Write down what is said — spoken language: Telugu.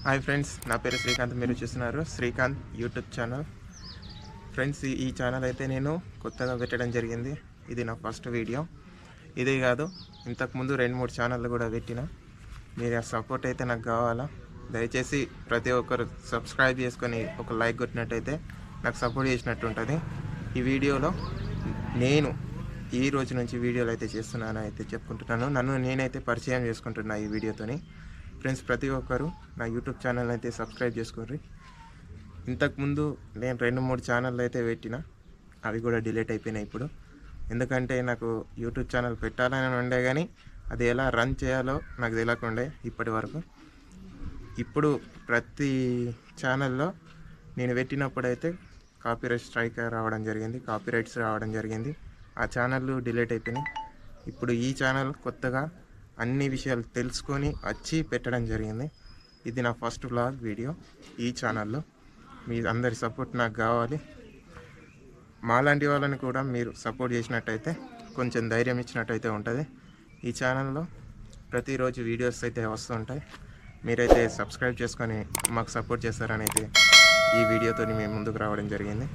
హాయ్ ఫ్రెండ్స్, నా పేరు శ్రీకాంత్. మీరు చూస్తున్నారు శ్రీకాంత్ యూట్యూబ్ ఛానల్. ఫ్రెండ్స్, ఈ ఛానల్ అయితే నేను కొత్తగా పెట్టడం జరిగింది. ఇది నా ఫస్ట్ వీడియో. ఇదే కాదు, ఇంతకుముందు 2-3 ఛానళ్ళు కూడా పెట్టిన. మీరు ఆ సపోర్ట్ అయితే నాకు కావాలా. దయచేసి ప్రతి ఒక్కరు సబ్స్క్రైబ్ చేసుకొని ఒక లైక్ కొట్టినట్టయితే నాకు సపోర్ట్ చేసినట్టు ఉంటుంది. ఈ వీడియోలో నేను ఈ రోజు నుంచి వీడియోలు అయితే చేస్తున్నాను అయితే చెప్పుకుంటున్నాను. నన్ను నేనైతే పరిచయం చేసుకుంటున్నా ఈ వీడియోతోని. ఫ్రెండ్స్, ప్రతి ఒక్కరు నా యూట్యూబ్ ఛానల్ అయితే సబ్స్క్రైబ్ చేసుకోండి. ఇంతకుముందు నేను 2-3 ఛానళ్ళు అయితే పెట్టిన, అవి కూడా డిలీట్ అయిపోయినాయి ఇప్పుడు. ఎందుకంటే నాకు యూట్యూబ్ ఛానల్ పెట్టాలని ఉండే కానీ అది ఎలా రన్ చేయాలో నాకు తెలియకుండే ఇప్పటి వరకు. ఇప్పుడు ప్రతి ఛానల్లో నేను పెట్టినప్పుడైతే కాపీరైట్ స్ట్రైక్ కాపీరైట్స్ రావడం జరిగింది. ఆ ఛానళ్ళు డిలీట్ అయిపోయినాయి. ఇప్పుడు ఈ ఛానల్ కొత్తగా అన్ని విషయాలు తెలుసుకొని వచ్చి పెట్టడం జరిగింది. ఇది నా ఫస్ట్ వ్లాగ్ వీడియో ఈ ఛానల్లో. మీ అందరి సపోర్ట్ నాకు కావాలి. మాలాంటి వాళ్ళని కూడా మీరు సపోర్ట్ చేసినట్టయితే కొంచెం ధైర్యం ఇచ్చినట్టయితే ఉంటుంది. ఈ ఛానల్లో ప్రతిరోజు వీడియోస్ అయితే వస్తుంటాయి. మీరైతే సబ్స్క్రైబ్ చేసుకొని మాకు సపోర్ట్ చేస్తారని అయితే ఈ వీడియోతో మేము ముందుకు రావడం జరిగింది.